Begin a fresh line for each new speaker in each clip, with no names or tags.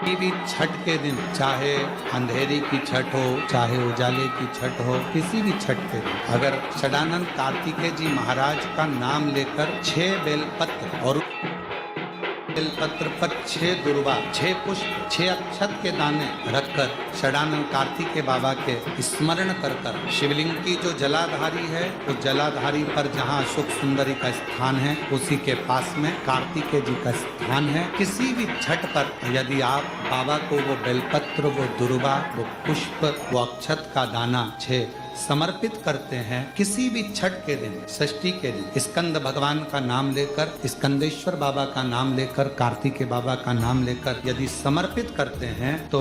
किसी भी छठ के दिन, चाहे अंधेरी की छठ हो, चाहे उजाले की छठ हो, किसी भी छठ के दिन अगर षडानंद कार्तिकेय जी महाराज का नाम लेकर 6 बेलपत्र और बेलपत्र पर 6 दुर्वा, 6 पुष्प, 6 अक्षत के दाने रखकर षडानंद कार्तिकेय बाबा के स्मरण कर कर शिवलिंग की जो जलाधारी है, उस जलाधारी पर जहाँ सुख सुंदरी का स्थान है, उसी के पास में कार्तिकेय जी का स्थान है। किसी भी छठ पर यदि आप बाबा को वो बेलपत्र, वो दुर्वा, वो पुष्प, वो अक्षत का दाना 6 समर्पित करते हैं, किसी भी छठ के दिन, षष्ठी के दिन स्कंद भगवान का नाम लेकर, स्कंदेश्वर बाबा का नाम लेकर, कार्तिकेय बाबा का नाम लेकर यदि समर्पित करते हैं तो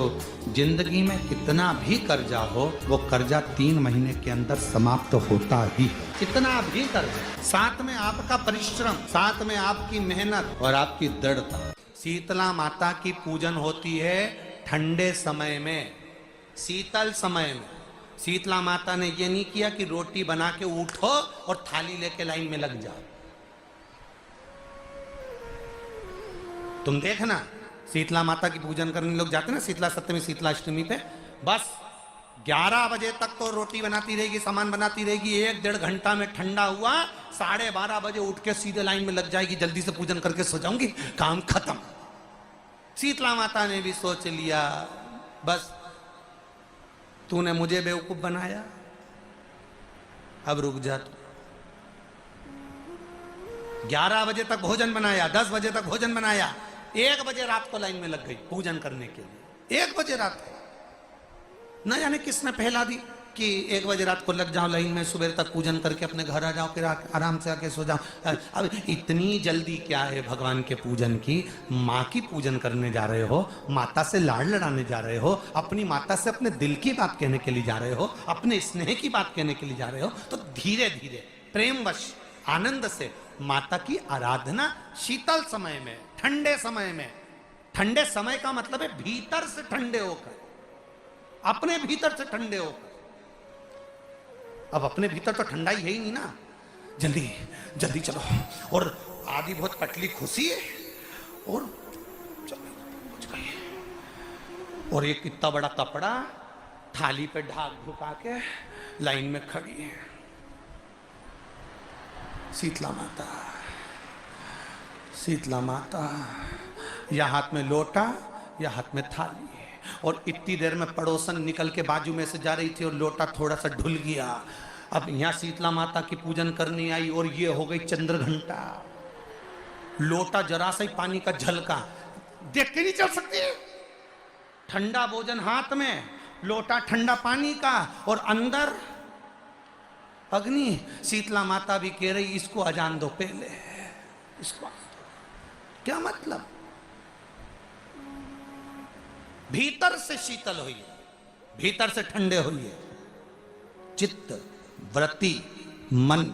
जिंदगी में कितना भी कर्जा हो, वो कर्जा 3 महीने के अंदर समाप्त होता ही। कितना भी कर्जा, साथ में आपका परिश्रम, साथ में आपकी मेहनत और आपकी दृढ़ता। शीतला माता की पूजन होती है ठंडे समय में, शीतल समय में। शीतला माता ने ये नहीं किया कि रोटी बना के उठो और थाली लेके लाइन में लग जाओ। तुम देखना, शीतला माता की पूजन करने लोग जाते ना शीतला सप्तमी, शीतला अष्टमी पे, बस 11 बजे तक तो रोटी बनाती रहेगी, सामान बनाती रहेगी। 1-1.5 घंटा में ठंडा हुआ, 12:30 बजे उठ के सीधे लाइन में लग जाएगी, जल्दी से पूजन करके सो जाऊंगी, काम खत्म। शीतला माता ने भी सोच लिया, बस तूने मुझे बेवकूफ बनाया, अब रुक जा। 11 बजे तक भोजन बनाया, 10 बजे तक भोजन बनाया, 1 बजे रात को लाइन में लग गई पूजन करने के लिए। 1 बजे रात को, न जाने किसने पहला दी कि 1 बजे रात को लग जाओ लाइन में, सुबह तक पूजन करके अपने घर आ जाओ, फिर आराम से आके सो जाओ। अब इतनी जल्दी क्या है भगवान के पूजन की? माँ की पूजन करने जा रहे हो, माता से लाड़ लड़ाने जा रहे हो, अपनी माता से अपने दिल की बात कहने के लिए जा रहे हो, अपने स्नेह की बात कहने के लिए जा रहे हो, तो धीरे धीरे प्रेमवश आनंद से माता की आराधना शीतल समय में, ठंडे समय में। ठंडे समय का मतलब है भीतर से ठंडे होकर, अपने भीतर से ठंडे होकर। अब अपने भीतर तो ठंडा ही है ही नहीं ना, जल्दी जल्दी चलो। और आधी बहुत पतली खुशी है और चलो, और एक इतना बड़ा कपड़ा थाली पे ढाक ढुका के लाइन में खड़ी है शीतला माता। शीतला माता, या हाथ में लोटा या हाथ में थाली, और इतनी देर में पड़ोसन निकल के बाजू में से जा रही थी और लोटा थोड़ा सा ढुल गया। अब यहाँ शीतला माता की पूजन करनी आई और ये हो गई चंद्र घंटा। लोटा जरा सा ही पानी का झलका, देख के नहीं चल सकती। ठंडा भोजन हाथ में, लोटा ठंडा पानी का, और अंदर अग्नि। शीतला माता भी कह रही इसको अजान दो पहले, इसको। क्या मतलब? भीतर से शीतल हुई, भीतर से ठंडे हुई। चित्त, वृत्ति, मन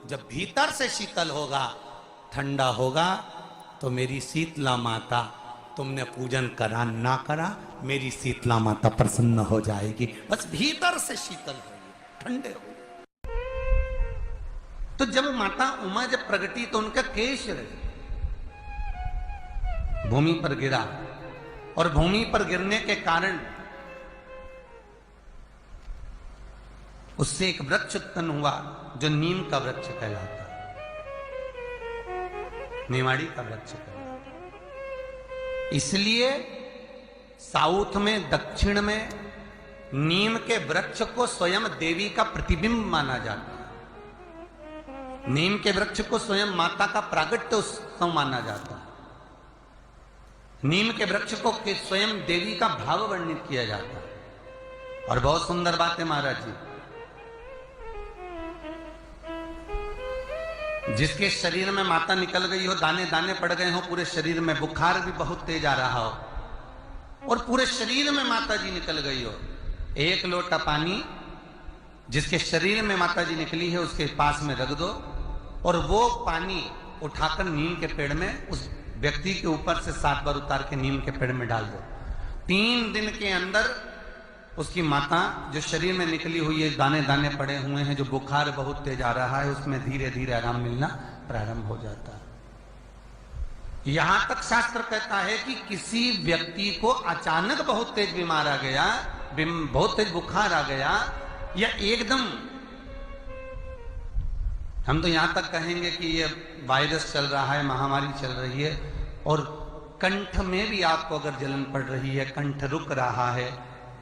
जब भीतर से शीतल होगा, ठंडा होगा, तो मेरी शीतला माता, तुमने पूजन करा ना करा, मेरी शीतला माता प्रसन्न हो जाएगी। बस भीतर से शीतल होगी, ठंडे होगी। तो जब माता उमा जब प्रगटी तो उनका केश भूमि पर गिरा, और भूमि पर गिरने के कारण उससे एक वृक्ष उत्पन्न हुआ जो नीम का वृक्ष कहलाता, निमाड़ी का वृक्ष कहलाता। इसलिए साउथ में, दक्षिण में नीम के वृक्ष को स्वयं देवी का प्रतिबिंब माना जाता है। नीम के वृक्ष को स्वयं माता का प्रागट्य उत्सव माना जाता है। नीम के वृक्ष को स्वयं देवी का भाव वर्णित किया जाता है। और बहुत सुंदर बात है महाराज जी, जिसके शरीर में माता निकल गई हो, दाने दाने पड़ गए हो पूरे शरीर में, बुखार भी बहुत तेज आ रहा हो, और पूरे शरीर में माता जी निकल गई हो, 1 लोटा पानी जिसके शरीर में माता जी निकली है उसके पास में रख दो, और वो पानी उठाकर नीम के पेड़ में उस व्यक्ति के ऊपर से 7 बार उतार के नीम के पेड़ में डाल दो। 3 दिन के अंदर उसकी माता जो शरीर में निकली हुई है, दाने दाने पड़े हुए हैं, जो बुखार बहुत तेज आ रहा है, उसमें धीरे धीरे आराम मिलना प्रारंभ हो जाता है। यहां तक शास्त्र कहता है कि किसी व्यक्ति को अचानक बहुत तेज बीमार आ गया, बहुत तेज बुखार आ गया, या एकदम, हम तो यहां तक कहेंगे कि ये वायरस चल रहा है, महामारी चल रही है, और कंठ में भी आपको अगर जलन पड़ रही है, कंठ रुक रहा है,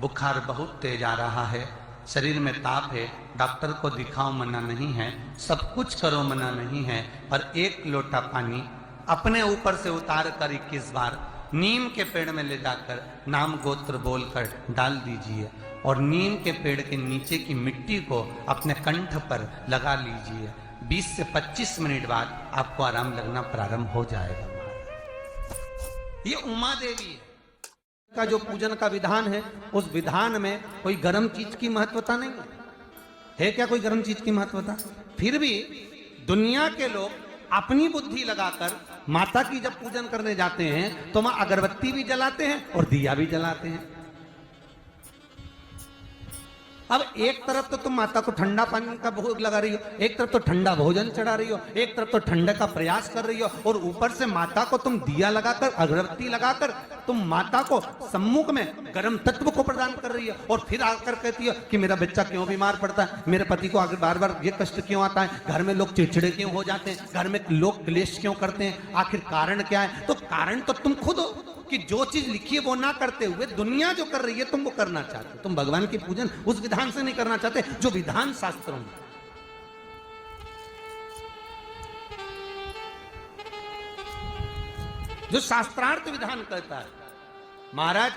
बुखार बहुत तेज आ रहा है, शरीर में ताप है, डॉक्टर को दिखाओ मना नहीं है, सब कुछ करो मना नहीं है, पर एक लोटा पानी अपने ऊपर से उतार कर 21 बार नीम के पेड़ में ले जाकर नाम गोत्र बोलकर डाल दीजिए और नीम के पेड़ के नीचे की मिट्टी को अपने कंठ पर लगा लीजिए। 20 से 25 मिनट बाद आपको आराम लगना प्रारंभ हो जाएगा। ये उमा देवी है का जो पूजन का विधान है, उस विधान में कोई गर्म चीज की महत्वता नहीं है क्या? कोई गर्म चीज की महत्वता? फिर भी दुनिया के लोग अपनी बुद्धि लगाकर माता की जब पूजन करने जाते हैं तो वहां अगरबत्ती भी जलाते हैं और दिया भी जलाते हैं। अब एक तरफ तो तुम माता को ठंडा पानी का भोग लगा रही हो, एक तरफ तो ठंडा भोजन चढ़ा रही हो, एक तरफ तो ठंडे का प्रयास कर रही हो, और ऊपर से माता को तुम दिया लगाकर, अगरबत्ती लगाकर तुम माता को सम्मुख में गर्म तत्व को प्रदान कर रही हो, और फिर आकर कहती हो कि मेरा बच्चा क्यों बीमार पड़ता है, मेरे पति को आगे बार बार ये कष्ट क्यों आता है, घर में लोग चिड़चिड़े क्यों हो जाते हैं, घर में लोग क्लेश क्यों करते हैं, आखिर कारण क्या है? तो कारण तो तुम खुद हो कि जो चीज लिखी है वो ना करते हुए दुनिया जो कर रही है तुम वो करना चाहते हो। तुम भगवान की पूजन उस विधान से नहीं करना चाहते जो विधान शास्त्रों में। जो शास्त्रार्थ विधान कहता है। महाराज,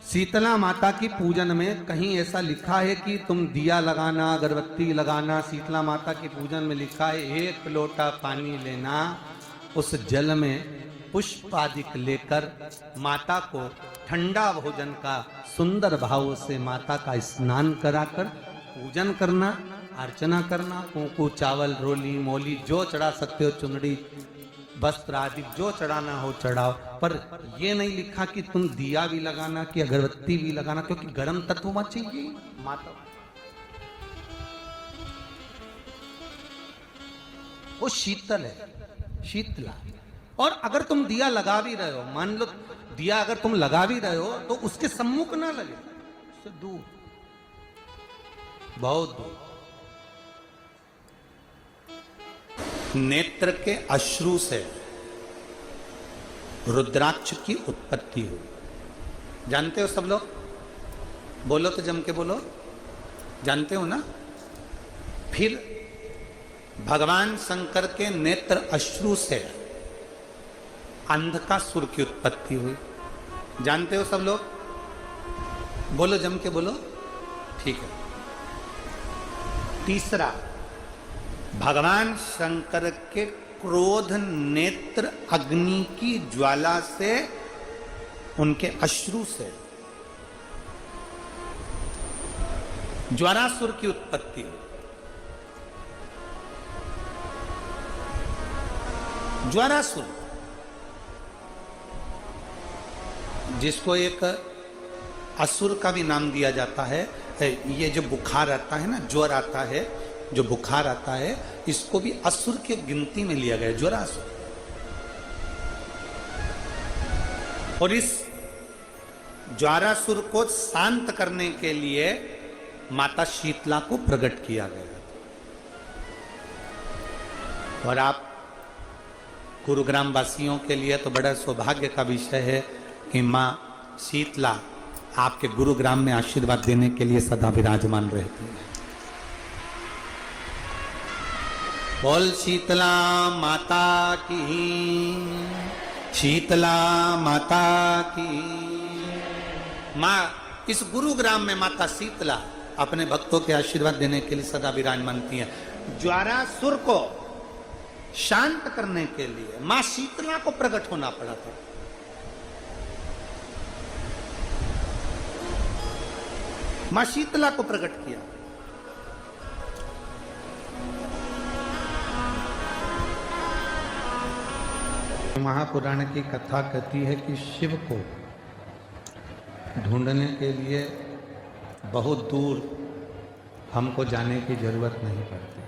शीतला माता की पूजन में कहीं ऐसा लिखा है कि तुम दिया लगाना, अगरबत्ती लगाना? शीतला माता की पूजन में लिखा है 1 लोटा पानी लेना, उस जल में पुष्प आदि लेकर माता को ठंडा भोजन का सुंदर भाव से माता का स्नान कराकर पूजन करना, अर्चना करना, कुंकू, चावल, रोली, मोली जो चढ़ा सकते हो, चुनरी, वस्त्र आदि जो चढ़ाना हो चढ़ाओ, पर यह नहीं लिखा कि तुम दिया भी लगाना कि अगरबत्ती भी लगाना, क्योंकि गर्म तत्व मत चाहिए माता। वो शीतल है, शीतला। और अगर तुम दिया लगा भी रहे हो, मान लो दिया अगर तुम लगा भी रहे हो तो उसके सम्मुख ना लगे, उससे दूर, बहुत दूर। नेत्र के अश्रु से रुद्राक्ष की उत्पत्ति हुई। जानते हो सब लोग? बोलो तो जम के बोलो, जानते हो ना? फिर भगवान शंकर के नेत्र अश्रु से अंधकासुर की उत्पत्ति हुई। जानते हो सब लोग? बोलो जम के बोलो, ठीक है। तीसरा, भगवान शंकर के क्रोध नेत्र अग्नि की ज्वाला से, उनके अश्रु से ज्वारासुर की उत्पत्ति हुई। ज्वारासुर, जिसको एक असुर का भी नाम दिया जाता है। ये जो बुखार आता है ना, ज्वर आता है, जो बुखार आता है, इसको भी असुर के गिनती में लिया गया, ज्वरासुर। और इस ज्वारासुर को शांत करने के लिए माता शीतला को प्रकट किया गया। और आप गुरुग्राम वासियों के लिए तो बड़ा सौभाग्य का विषय है कि माँ शीतला आपके गुरुग्राम में आशीर्वाद देने के लिए सदा विराजमान रहती है। बोल शीतला माता की, शीतला माता की। माँ इस गुरुग्राम में माता शीतला अपने भक्तों के आशीर्वाद देने के लिए सदा विराजमान है। ज्वारासुर को शांत करने के लिए माँ शीतला को प्रकट होना पड़ा था। मां शीतला को प्रकट किया। महापुराण की कथा कहती है कि शिव को ढूंढने के लिए बहुत दूर हमको जाने की जरूरत नहीं पड़ती।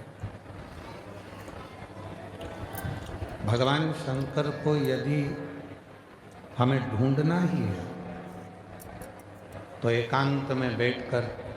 भगवान शंकर को यदि हमें ढूंढना ही है तो एकांत में बैठकर